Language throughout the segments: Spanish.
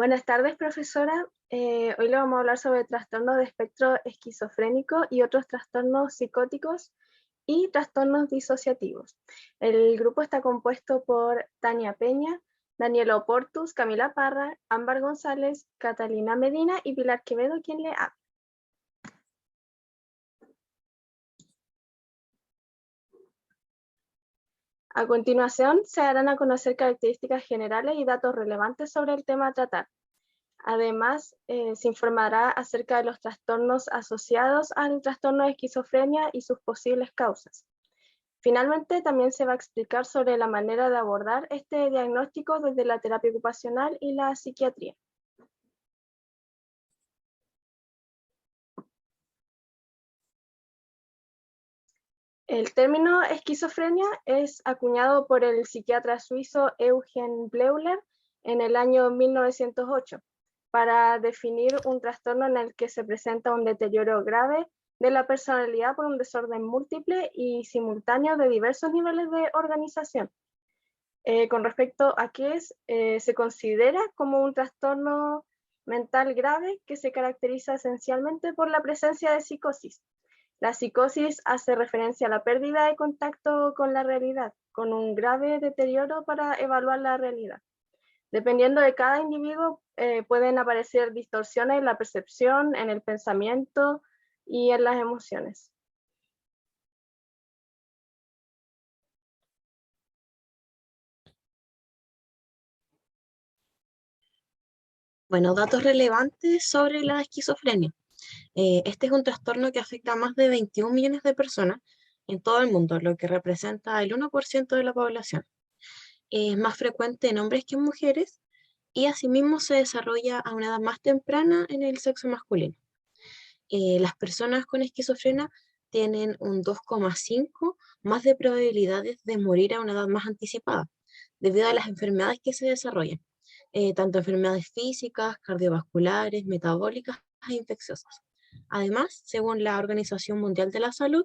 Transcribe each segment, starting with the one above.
Buenas tardes, profesora. Hoy le vamos a hablar sobre trastornos de espectro esquizofrénico y otros trastornos psicóticos y trastornos disociativos. El grupo está compuesto por Tania Peña, Daniela Oportus, Camila Parra, Ámbar González, Catalina Medina y Pilar Quevedo, quien le habla. A continuación, se darán a conocer características generales y datos relevantes sobre el tema a tratar. Además, se informará acerca de los trastornos asociados al trastorno de esquizofrenia y sus posibles causas. Finalmente, también se va a explicar sobre la manera de abordar este diagnóstico desde la terapia ocupacional y la psiquiatría. El término esquizofrenia es acuñado por el psiquiatra suizo Eugen Bleuler en el año 1908 para definir un trastorno en el que se presenta un deterioro grave de la personalidad por un desorden múltiple y simultáneo de diversos niveles de organización. Con respecto a qué es, se considera como un trastorno mental grave que se caracteriza esencialmente por la presencia de psicosis. La psicosis hace referencia a la pérdida de contacto con la realidad, con un grave deterioro para evaluar la realidad. Dependiendo de cada individuo, pueden aparecer distorsiones en la percepción, en el pensamiento y en las emociones. Bueno, datos relevantes sobre la esquizofrenia. Este es un trastorno que afecta a más de 21 millones de personas en todo el mundo, lo que representa el 1% de la población. Es más frecuente en hombres que en mujeres y asimismo se desarrolla a una edad más temprana en el sexo masculino. Las personas con esquizofrenia tienen un 2,5 más de probabilidades de morir a una edad más anticipada, debido a las enfermedades que se desarrollan, tanto enfermedades físicas, cardiovasculares, metabólicas e infecciosas. Además, según la Organización Mundial de la Salud,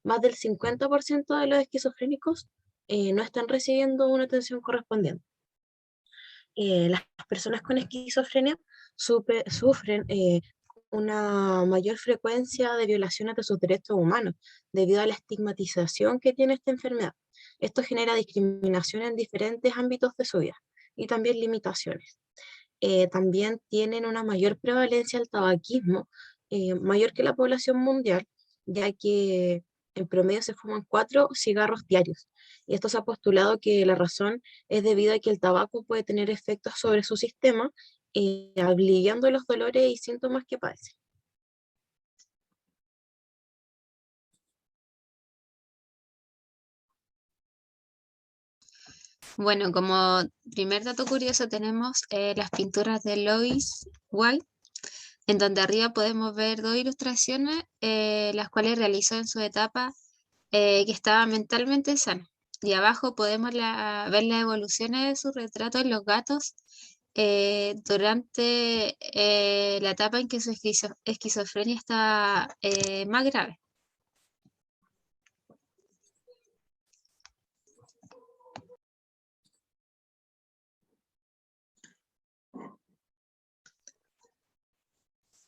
más del 50% de los esquizofrénicos no están recibiendo una atención correspondiente. Las personas con esquizofrenia sufren una mayor frecuencia de violaciones de sus derechos humanos debido a la estigmatización que tiene esta enfermedad. Esto genera discriminación en diferentes ámbitos de su vida y también limitaciones. También tienen una mayor prevalencia al tabaquismo, mayor que la población mundial, ya que en promedio se fuman 4 cigarros diarios. Y esto se ha postulado que la razón es debido a que el tabaco puede tener efectos sobre su sistema, aliviando los dolores y síntomas que padecen. Bueno, como primer dato curioso tenemos las pinturas de Lois White, en donde arriba podemos ver dos ilustraciones, las cuales realizó en su etapa que estaba mentalmente sana. Y abajo podemos ver las evoluciones de su retrato en los gatos durante la etapa en que su esquizofrenia está más grave.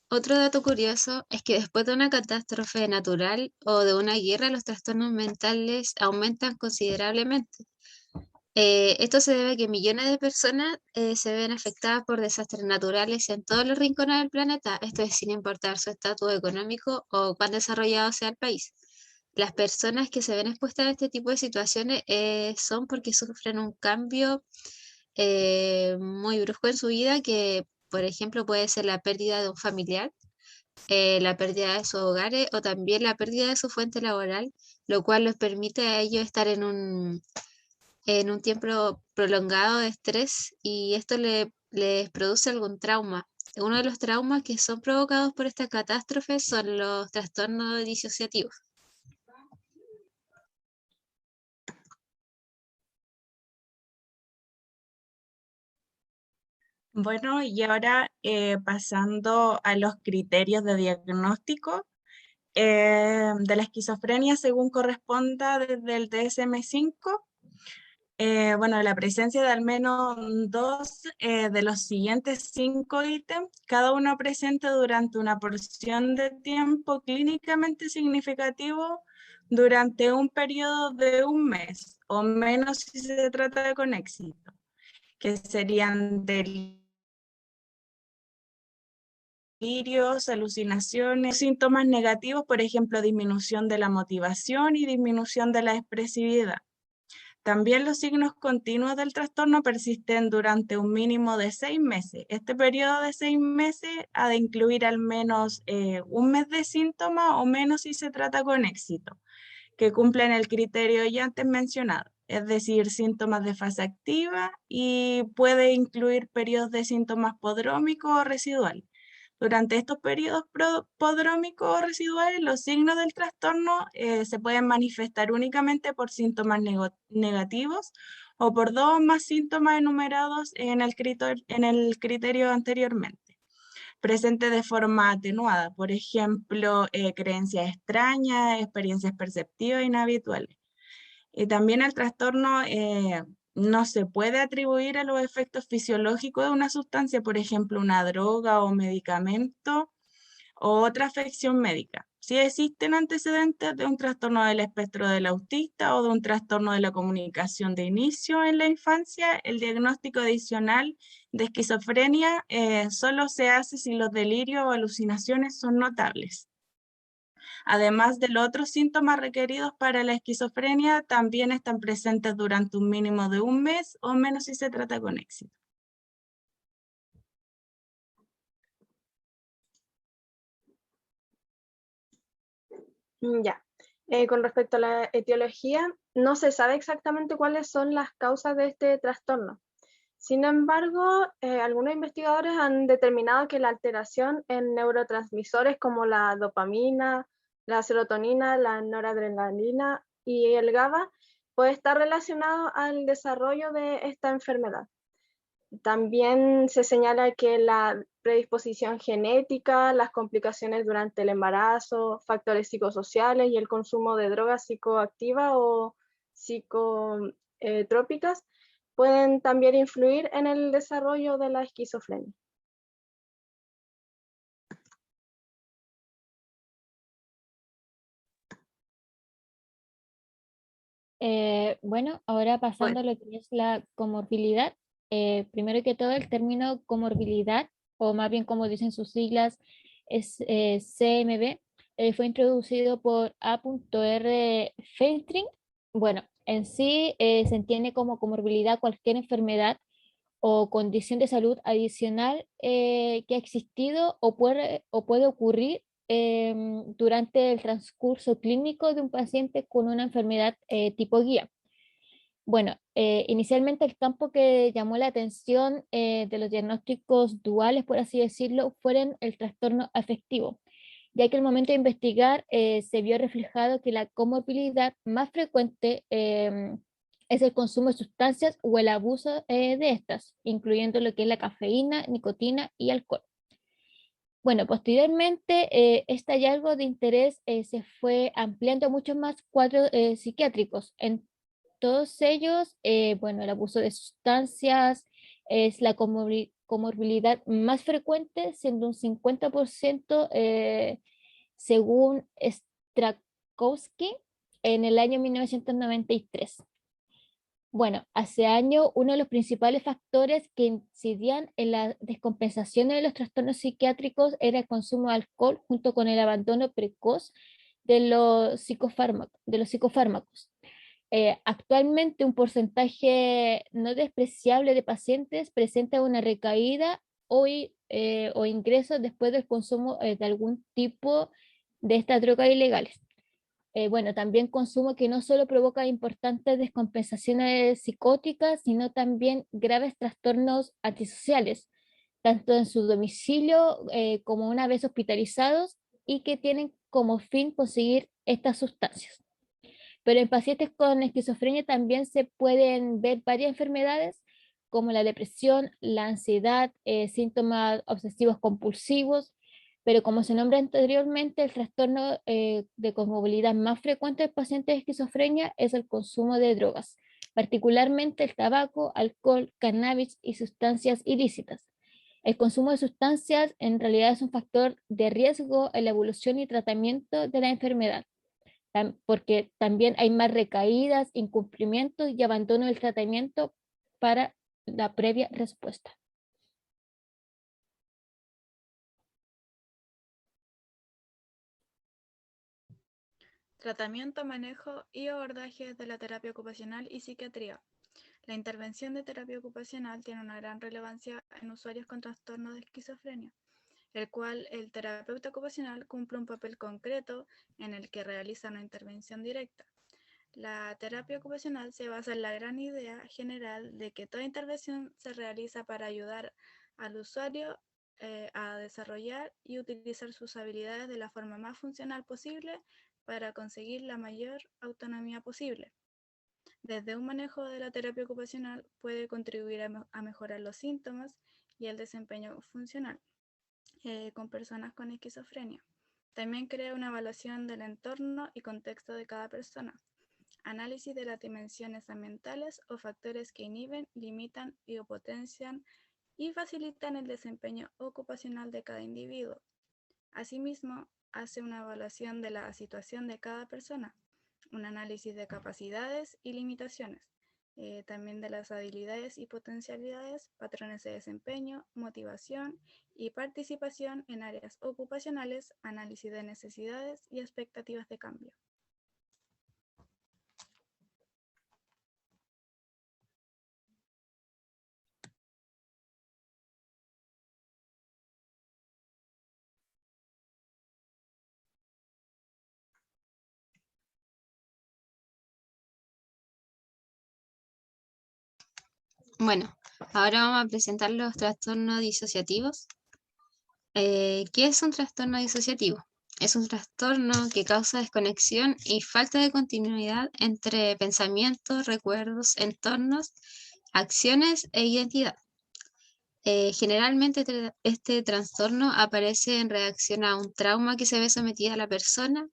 Otro dato curioso es que después de una catástrofe natural o de una guerra, los trastornos mentales aumentan considerablemente. Esto se debe a que millones de personas se ven afectadas por desastres naturales en todos los rincones del planeta, esto es sin importar su estatus económico o cuán desarrollado sea el país. Las personas que se ven expuestas a este tipo de situaciones son porque sufren un cambio muy brusco en su vida que, por ejemplo, puede ser la pérdida de un familiar, la pérdida de sus hogares o también la pérdida de su fuente laboral, lo cual les permite a ellos estar en un tiempo prolongado de estrés y esto les produce algún trauma. Uno de los traumas que son provocados por esta catástrofe son los trastornos disociativos. Bueno, y ahora pasando a los criterios de diagnóstico de la esquizofrenia según corresponda desde el DSM-5, Bueno, la presencia de al menos dos de los siguientes 5 ítems, cada uno presente durante una porción de tiempo clínicamente significativo durante un periodo de un mes o menos si se trata de con éxito, que serían delirios, alucinaciones, síntomas negativos, por ejemplo, disminución de la motivación y disminución de la expresividad. También los signos continuos del trastorno persisten durante un mínimo de 6 meses. Este periodo de 6 meses ha de incluir al menos un mes de síntomas o menos si se trata con éxito, que cumplen el criterio ya antes mencionado, es decir, síntomas de fase activa y puede incluir periodos de síntomas prodrómicos o residuales. Durante estos periodos prodrómicos o residuales, los signos del trastorno se pueden manifestar únicamente por síntomas negativos o por 2 o más síntomas enumerados en el criterio anteriormente, presente de forma atenuada, por ejemplo, creencias extrañas, experiencias perceptivas inhabituales. Y también el trastorno no se puede atribuir a los efectos fisiológicos de una sustancia, por ejemplo, una droga o medicamento o otra afección médica. Si existen antecedentes de un trastorno del espectro del autista o de un trastorno de la comunicación de inicio en la infancia, el diagnóstico adicional de esquizofrenia solo se hace si los delirios o alucinaciones son notables. Además de los otros síntomas requeridos para la esquizofrenia, también están presentes durante un mínimo de un mes o menos si se trata con éxito. Ya. Con respecto a la etiología, no se sabe exactamente cuáles son las causas de este trastorno. Sin embargo, algunos investigadores han determinado que la alteración en neurotransmisores como la dopamina, la serotonina, la noradrenalina y el GABA puede estar relacionado al desarrollo de esta enfermedad. También se señala que la predisposición genética, las complicaciones durante el embarazo, factores psicosociales y el consumo de drogas psicoactivas o psicotrópicas pueden también influir en el desarrollo de la esquizofrenia. Bueno, ahora pasando a lo que es la comorbilidad. Primero que todo, el término comorbilidad, o más bien como dicen sus siglas, es CMB, fue introducido por A.R. Feltring. Bueno, en sí se entiende como comorbilidad cualquier enfermedad o condición de salud adicional que ha existido o puede ocurrir durante el transcurso clínico de un paciente con una enfermedad tipo guía. Bueno, inicialmente el campo que llamó la atención de los diagnósticos duales, por así decirlo, fueron el trastorno afectivo, ya que al momento de investigar se vio reflejado que la comorbilidad más frecuente es el consumo de sustancias o el abuso de estas, incluyendo lo que es la cafeína, nicotina y alcohol. Bueno, posteriormente este hallazgo de interés se fue ampliando a muchos más cuadros psiquiátricos. En todos ellos, bueno, el abuso de sustancias es la comorbilidad más frecuente, siendo un 50% según Strakowski en el año 1993. Bueno, hace años uno de los principales factores que incidían en la descompensación de los trastornos psiquiátricos era el consumo de alcohol junto con el abandono precoz de los psicofármacos. Actualmente un porcentaje no despreciable de pacientes presenta una recaída o ingresos después del consumo de algún tipo de estas drogas ilegales. Bueno, también consumo que no solo provoca importantes descompensaciones psicóticas, sino también graves trastornos antisociales, tanto en su domicilio como una vez hospitalizados y que tienen como fin conseguir estas sustancias. Pero en pacientes con esquizofrenia también se pueden ver varias enfermedades como la depresión, la ansiedad, síntomas obsesivos compulsivos, pero como se nombra anteriormente, el trastorno de comorbilidad más frecuente en pacientes de esquizofrenia es el consumo de drogas, particularmente el tabaco, alcohol, cannabis y sustancias ilícitas. El consumo de sustancias en realidad es un factor de riesgo en la evolución y tratamiento de la enfermedad, porque también hay más recaídas, incumplimientos y abandono del tratamiento para la previa respuesta. Tratamiento, manejo y abordaje de la terapia ocupacional y psiquiatría. La intervención de terapia ocupacional tiene una gran relevancia en usuarios con trastorno de esquizofrenia, el cual el terapeuta ocupacional cumple un papel concreto en el que realiza una intervención directa. La terapia ocupacional se basa en la gran idea general de que toda intervención se realiza para ayudar al usuario a desarrollar y utilizar sus habilidades de la forma más funcional posible para conseguir la mayor autonomía posible. Desde un manejo de la terapia ocupacional puede contribuir a mejorar los síntomas y el desempeño funcional con personas con esquizofrenia. También crea una evaluación del entorno y contexto de cada persona, análisis de las dimensiones ambientales o factores que inhiben, limitan y o potencian y facilitan el desempeño ocupacional de cada individuo. Asimismo, hace una evaluación de la situación de cada persona, un análisis de capacidades y limitaciones, también de las habilidades y potencialidades, patrones de desempeño, motivación y participación en áreas ocupacionales, análisis de necesidades y expectativas de cambio. Bueno, ahora vamos a presentar los trastornos disociativos. ¿Qué es un trastorno disociativo? Es un trastorno que causa desconexión y falta de continuidad entre pensamientos, recuerdos, entornos, acciones e identidad. Generalmente este trastorno aparece en reacción a un trauma que se ve sometida la persona.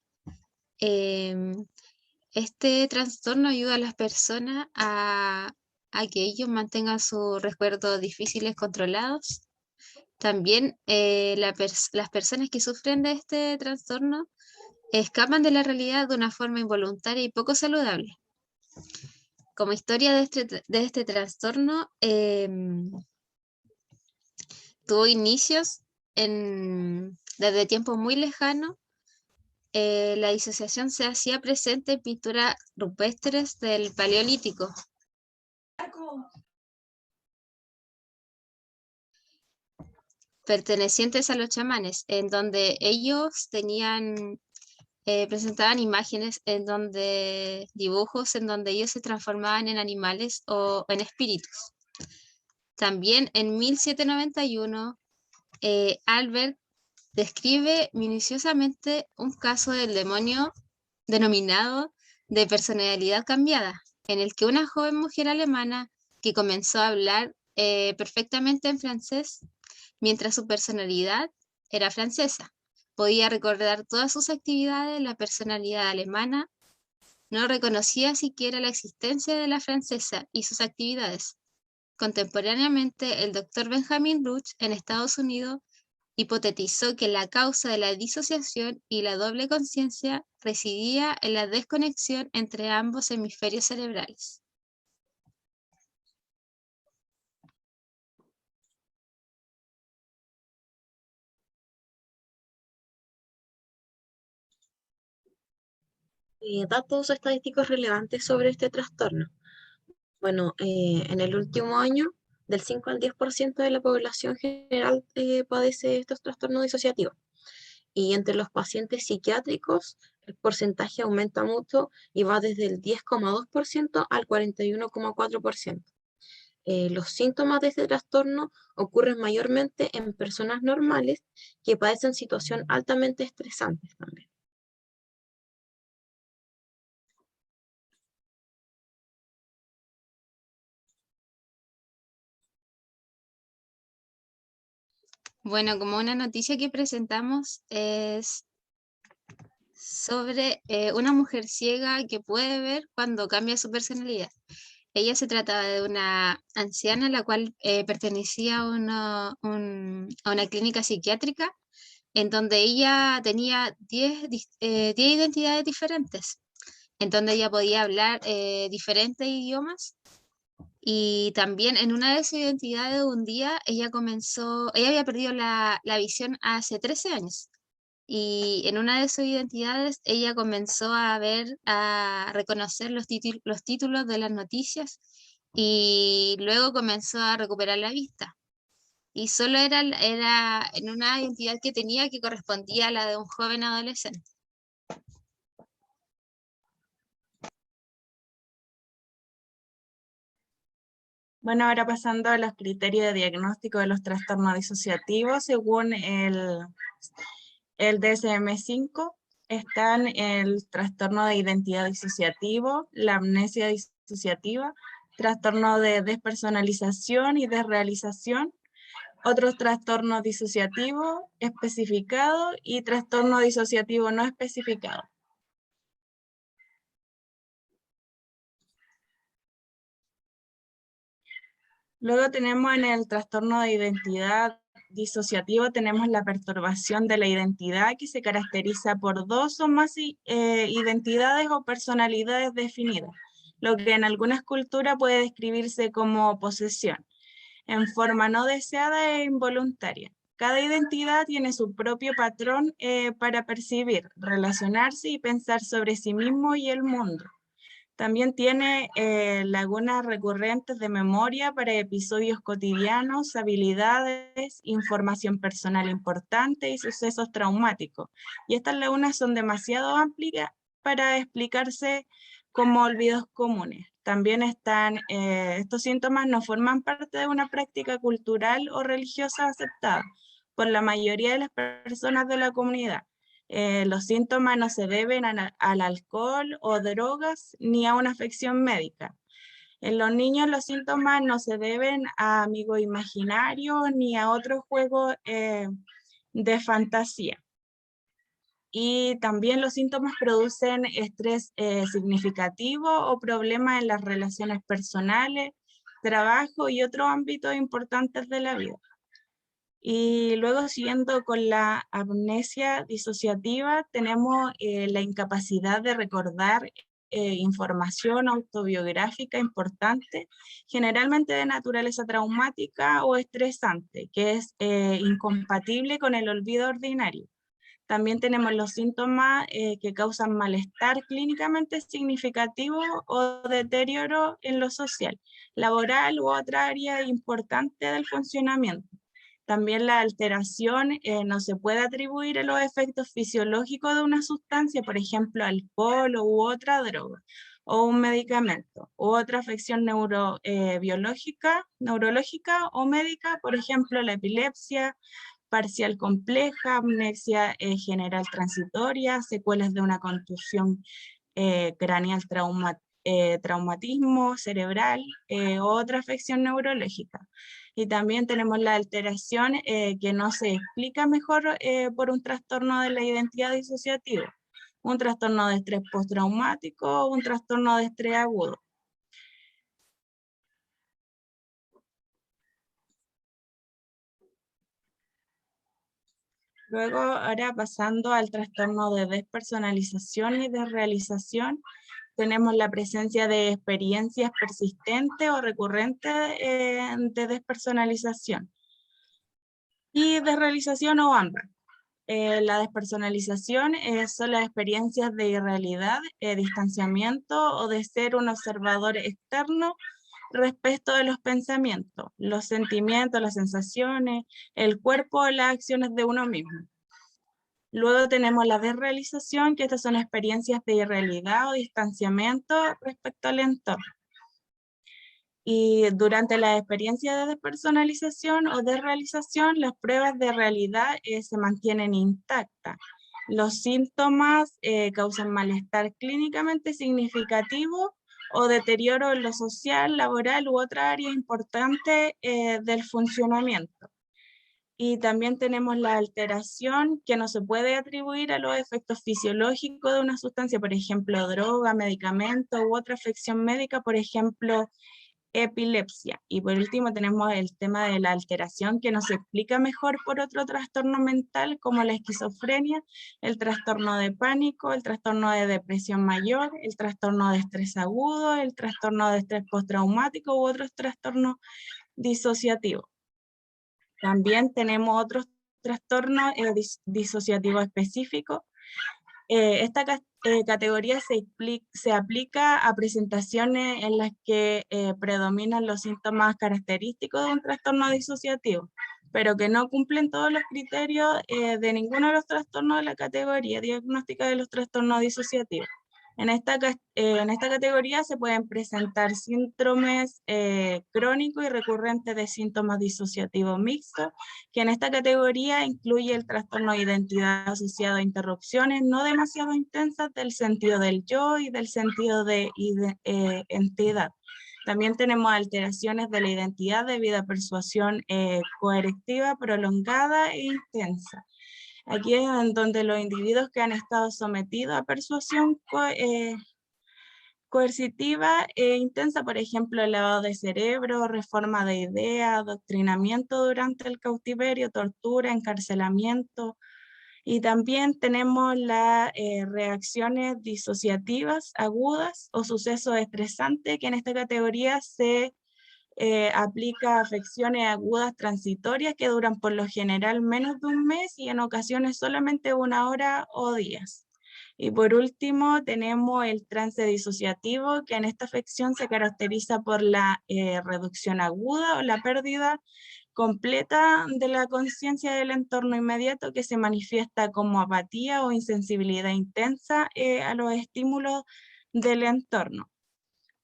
Este trastorno ayuda a las personas a que ellos mantengan sus recuerdos difíciles controlados. También las personas que sufren de este trastorno escapan de la realidad de una forma involuntaria y poco saludable. Como historia de este trastorno, tuvo inicios desde tiempos muy lejanos. La disociación se hacía presente en pinturas rupestres del Paleolítico. Pertenecientes a los chamanes, en donde ellos presentaban imágenes dibujos en donde ellos se transformaban en animales o en espíritus. También en 1791, Albert describe minuciosamente un caso del demonio denominado de personalidad cambiada, en el que una joven mujer alemana que comenzó a hablar perfectamente en francés, mientras su personalidad era francesa. Podía recordar todas sus actividades. La personalidad alemana no reconocía siquiera la existencia de la francesa y sus actividades. Contemporáneamente, el doctor Benjamin Ruch en Estados Unidos hipotetizó que la causa de la disociación y la doble conciencia residía en la desconexión entre ambos hemisferios cerebrales. Datos estadísticos relevantes sobre este trastorno. Bueno, en el último año, del 5 al 10% de la población general padece estos trastornos disociativos. Y entre los pacientes psiquiátricos, el porcentaje aumenta mucho y va desde el 10,2% al 41,4%. Los síntomas de este trastorno ocurren mayormente en personas normales que padecen situaciones altamente estresantes también. Bueno, como una noticia que presentamos es sobre una mujer ciega que puede ver cuando cambia su personalidad. Ella se trataba de una anciana la cual pertenecía a a una clínica psiquiátrica en donde ella tenía 10 identidades diferentes, en donde ella podía hablar diferentes idiomas. Y también en una de sus identidades un día ella había perdido la visión hace 13 años. Y en una de sus identidades ella comenzó a reconocer los títulos de las noticias y luego comenzó a recuperar la vista. Y solo era en una identidad que tenía que correspondía a la de un joven adolescente. Bueno, ahora pasando a los criterios de diagnóstico de los trastornos disociativos, según el DSM-5, están el trastorno de identidad disociativo, la amnesia disociativa, trastorno de despersonalización y desrealización, otros trastornos disociativos especificados y trastorno disociativo no especificado. Luego tenemos en el trastorno de identidad disociativo, tenemos la perturbación de la identidad que se caracteriza por 2 o más identidades o personalidades definidas, lo que en algunas culturas puede describirse como posesión, en forma no deseada e involuntaria. Cada identidad tiene su propio patrón para percibir, relacionarse y pensar sobre sí mismo y el mundo. También tiene lagunas recurrentes de memoria para episodios cotidianos, habilidades, información personal importante y sucesos traumáticos. Y estas lagunas son demasiado amplias para explicarse como olvidos comunes. También estos síntomas no forman parte de una práctica cultural o religiosa aceptada por la mayoría de las personas de la comunidad. Los síntomas no se deben al alcohol o drogas ni a una afección médica. En los niños los síntomas no se deben a amigos imaginarios ni a otros juegos de fantasía. Y también los síntomas producen estrés significativo o problemas en las relaciones personales, trabajo y otros ámbitos importantes de la vida. Y luego, siguiendo con la amnesia disociativa, tenemos la incapacidad de recordar información autobiográfica importante, generalmente de naturaleza traumática o estresante, que es incompatible con el olvido ordinario. También tenemos los síntomas que causan malestar clínicamente significativo o deterioro en lo social, laboral u otra área importante del funcionamiento. También la alteración no se puede atribuir a los efectos fisiológicos de una sustancia, por ejemplo, alcohol u otra droga, o un medicamento, u otra afección neurológica o médica, por ejemplo, la epilepsia parcial compleja, amnesia general transitoria, secuelas de una contusión craneal traumatismo cerebral o otra afección neurológica. Y también tenemos la alteración que no se explica mejor por un trastorno de la identidad disociativa, un trastorno de estrés postraumático o un trastorno de estrés agudo. Luego, ahora pasando al trastorno de despersonalización y desrealización, tenemos la presencia de experiencias persistentes o recurrentes de despersonalización y desrealización o ambas. La despersonalización son las experiencias de irrealidad, distanciamiento o de ser un observador externo respecto de los pensamientos, los sentimientos, las sensaciones, el cuerpo o las acciones de uno mismo. Luego tenemos la desrealización, que estas son experiencias de irrealidad o distanciamiento respecto al entorno. Y durante la experiencia de despersonalización o desrealización, las pruebas de realidad se mantienen intactas. Los síntomas causan malestar clínicamente significativo o deterioro en lo social, laboral u otra área importante del funcionamiento. Y también tenemos la alteración que no se puede atribuir a los efectos fisiológicos de una sustancia, por ejemplo, droga, medicamento u otra afección médica, por ejemplo, epilepsia. Y por último tenemos el tema de la alteración que nos explica mejor por otro trastorno mental como la esquizofrenia, el trastorno de pánico, el trastorno de depresión mayor, el trastorno de estrés agudo, el trastorno de estrés postraumático u otros trastornos disociativos. También tenemos otros trastornos disociativos específicos. Esta categoría se aplica a presentaciones en las que predominan los síntomas característicos de un trastorno disociativo, pero que no cumplen todos los criterios de ninguno de los trastornos de la categoría diagnóstica de los trastornos disociativos. En esta categoría se pueden presentar síndromes crónicos y recurrentes de síntomas disociativos mixtos, que en esta categoría incluye el trastorno de identidad asociado a interrupciones no demasiado intensas del sentido del yo y del sentido de entidad. También tenemos alteraciones de la identidad debido a persuasión coercitiva prolongada e intensa. Aquí es en donde los individuos que han estado sometidos a persuasión coercitiva e intensa, por ejemplo, lavado de cerebro, reforma de ideas, adoctrinamiento durante el cautiverio, tortura, encarcelamiento. Y también tenemos las reacciones disociativas agudas o sucesos estresantes, que en esta categoría se aplica afecciones agudas transitorias que duran por lo general menos de un mes y en ocasiones solamente 1 hora o días. Y por último tenemos el trance disociativo, que en esta afección se caracteriza por la reducción aguda o la pérdida completa de la conciencia del entorno inmediato, que se manifiesta como apatía o insensibilidad intensa a los estímulos del entorno.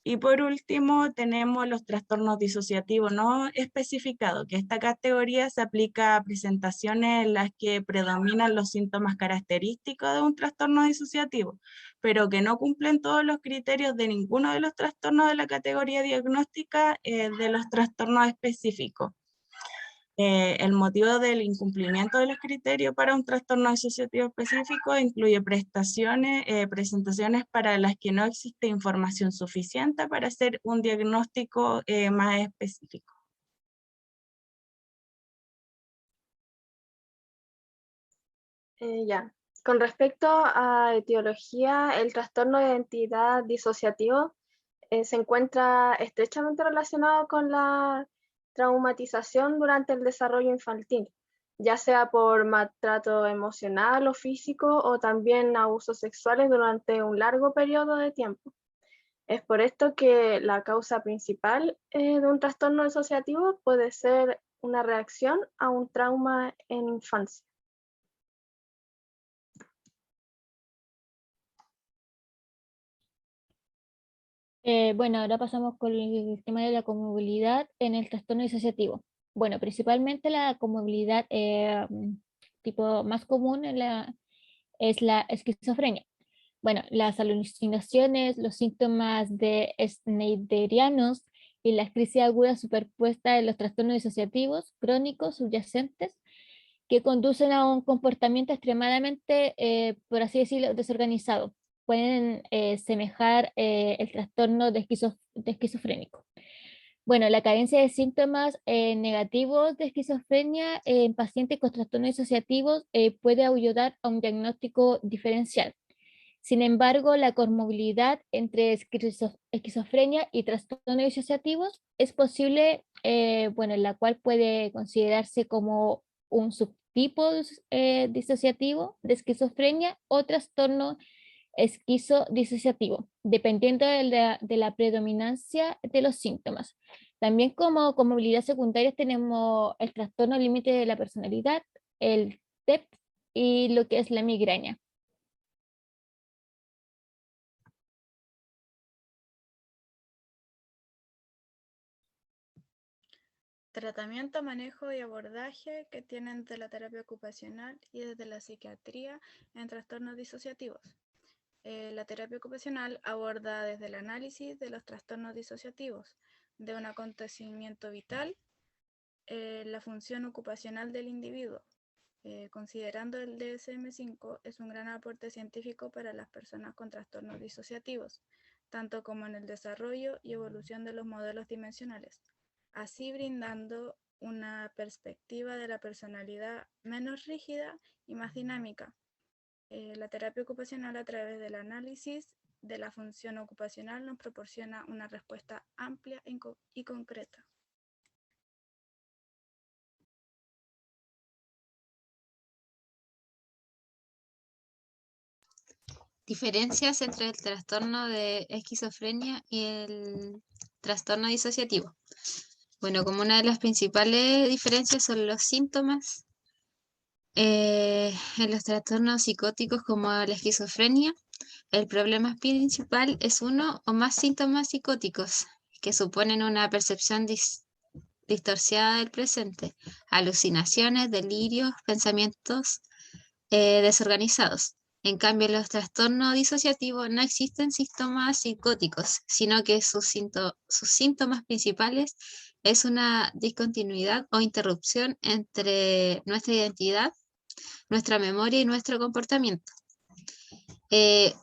Y por último, tenemos los trastornos disociativos no especificados, que esta categoría se aplica a presentaciones en las que predominan los síntomas característicos de un trastorno disociativo, pero que no cumplen todos los criterios de ninguno de los trastornos de la categoría diagnóstica de los trastornos específicos. El motivo del incumplimiento de los criterios para un trastorno disociativo específico incluye presentaciones para las que no existe información suficiente para hacer un diagnóstico más específico. Ya. Con respecto a etiología, el trastorno de identidad disociativo se encuentra estrechamente relacionado con la traumatización durante el desarrollo infantil, ya sea por maltrato emocional o físico o también abusos sexuales durante un largo periodo de tiempo. Es por esto que la causa principal de un trastorno disociativo puede ser una reacción a un trauma en infancia. Bueno, ahora pasamos con el tema de la comorbilidad en el trastorno disociativo. Bueno, principalmente la comorbilidad tipo más común es la esquizofrenia. Bueno, las alucinaciones, los síntomas de Schneiderianos y las crisis agudas superpuestas en los trastornos disociativos crónicos subyacentes que conducen a un comportamiento extremadamente, por así decirlo, desorganizado. Pueden semejar el trastorno de esquizofrénico. Bueno, la carencia de síntomas negativos de esquizofrenia en pacientes con trastornos disociativos puede ayudar a un diagnóstico diferencial. Sin embargo, la comorbilidad entre esquizofrenia y trastornos disociativos es posible, bueno, en la cual puede considerarse como un subtipo disociativo de esquizofrenia o trastorno esquizodisociativo, dependiendo de la predominancia de los síntomas. También como comorbilidad secundaria tenemos el trastorno límite de la personalidad, el TEP y lo que es la migraña. Tratamiento, manejo y abordaje que tienen de la terapia ocupacional y desde la psiquiatría en trastornos disociativos. La terapia ocupacional aborda desde el análisis de los trastornos disociativos, de un acontecimiento vital la función ocupacional del individuo. Considerando el DSM-5, es un gran aporte científico para las personas con trastornos disociativos, tanto como en el desarrollo y evolución de los modelos dimensionales, así brindando una perspectiva de la personalidad menos rígida y más dinámica. La terapia ocupacional, a través del análisis de la función ocupacional, nos proporciona una respuesta amplia y concreta. Diferencias entre el trastorno de esquizofrenia y el trastorno disociativo. Bueno, como una de las principales diferencias son los síntomas. En los trastornos psicóticos como la esquizofrenia, el problema principal es uno o más síntomas psicóticos que suponen una percepción distorsionada del presente, alucinaciones, delirios, pensamientos desorganizados. En cambio, en los trastornos disociativos no existen síntomas psicóticos, sino que sus síntomas principales es una discontinuidad o interrupción entre nuestra identidad, nuestra memoria y nuestro comportamiento.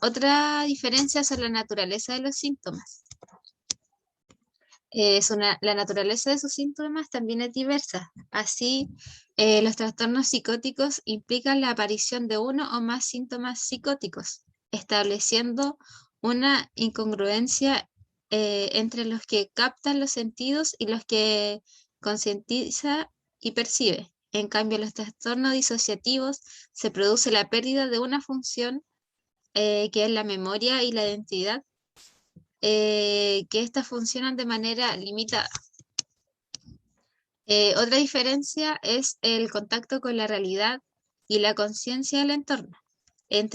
Otra diferencia son la naturaleza de los síntomas. La naturaleza de sus síntomas también es diversa. Así, los trastornos psicóticos implican la aparición de uno o más síntomas psicóticos, estableciendo una incongruencia entre los que captan los sentidos y los que concientiza y percibe. En cambio, en los trastornos disociativos se produce la pérdida de una función que es la memoria y la identidad, que estas funcionan de manera limitada. Otra diferencia es el contacto con la realidad y la conciencia del entorno. En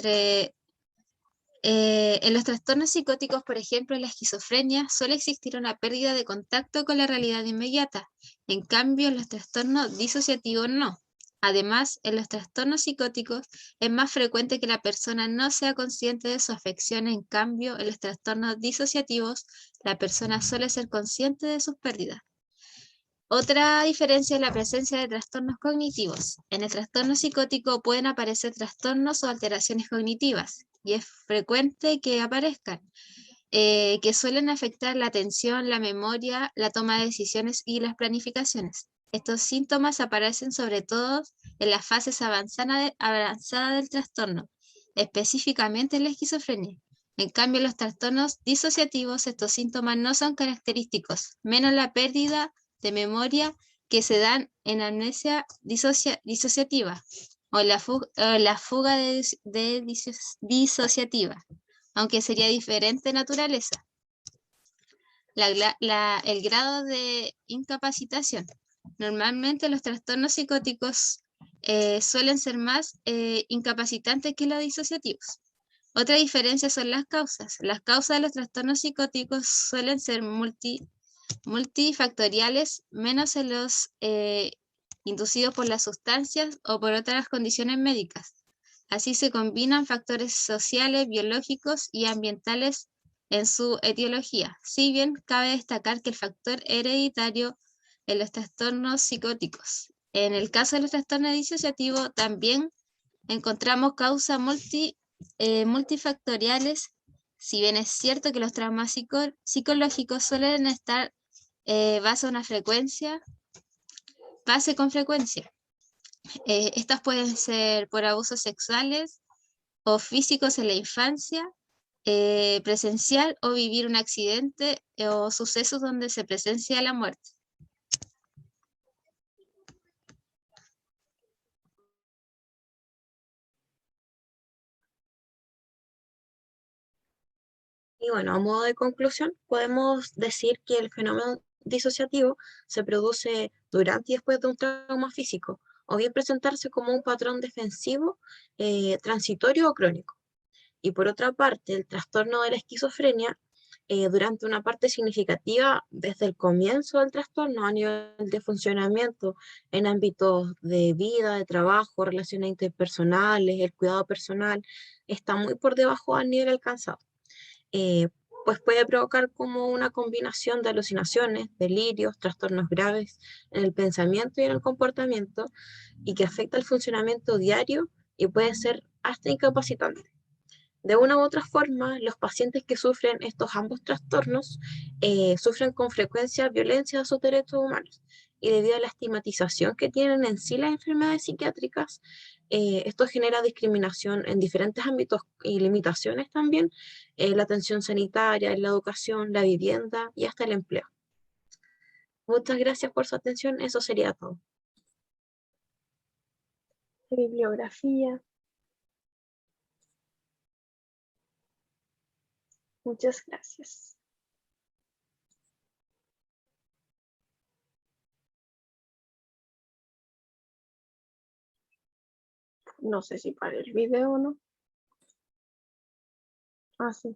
los trastornos psicóticos, por ejemplo, en la esquizofrenia, suele existir una pérdida de contacto con la realidad inmediata. En cambio, en los trastornos disociativos no. Además, en los trastornos psicóticos es más frecuente que la persona no sea consciente de su afección. En cambio, en los trastornos disociativos, la persona suele ser consciente de sus pérdidas. Otra diferencia es la presencia de trastornos cognitivos. En el trastorno psicótico pueden aparecer trastornos o alteraciones cognitivas, y es frecuente que aparezcan, que suelen afectar la atención, la memoria, la toma de decisiones y las planificaciones. Estos síntomas aparecen sobre todo en las fases avanzadas del trastorno, específicamente en la esquizofrenia. En cambio, en los trastornos disociativos, estos síntomas no son característicos, menos la pérdida de memoria que se dan en amnesia disociativa o la fuga disociativa, aunque sería diferente naturaleza. El grado de incapacitación. Normalmente los trastornos psicóticos suelen ser más incapacitantes que los disociativos. Otra diferencia son las causas. Las causas de los trastornos psicóticos suelen ser multifactoriales, menos en los inducidos por las sustancias o por otras condiciones médicas. Así se combinan factores sociales, biológicos y ambientales en su etiología. Si bien cabe destacar que el factor hereditario en los trastornos psicóticos. En el caso de los trastornos disociativos también encontramos causas multifactoriales, si bien es cierto que los traumas psicológicos suelen estar base con frecuencia. Estas pueden ser por abusos sexuales o físicos en la infancia, presenciar o vivir un accidente o sucesos donde se presencia la muerte. Y bueno, a modo de conclusión, podemos decir que el fenómeno disociativo se produce durante y después de un trauma físico, o bien presentarse como un patrón defensivo, transitorio o crónico. Y por otra parte, el trastorno de la esquizofrenia, durante una parte significativa desde el comienzo del trastorno a nivel de funcionamiento en ámbitos de vida, de trabajo, relaciones interpersonales, el cuidado personal, está muy por debajo del nivel alcanzado. pues puede provocar como una combinación de alucinaciones, delirios, trastornos graves en el pensamiento y en el comportamiento, y que afecta el funcionamiento diario y puede ser hasta incapacitante. De una u otra forma, los pacientes que sufren estos ambos trastornos sufren con frecuencia violencia a sus derechos humanos. Y debido a la estigmatización que tienen en sí las enfermedades psiquiátricas, esto genera discriminación en diferentes ámbitos y limitaciones también, la atención sanitaria, la educación, la vivienda y hasta el empleo. Muchas gracias por su atención, eso sería todo. Bibliografía. Muchas gracias. No sé si para el video o no. Ah, sí.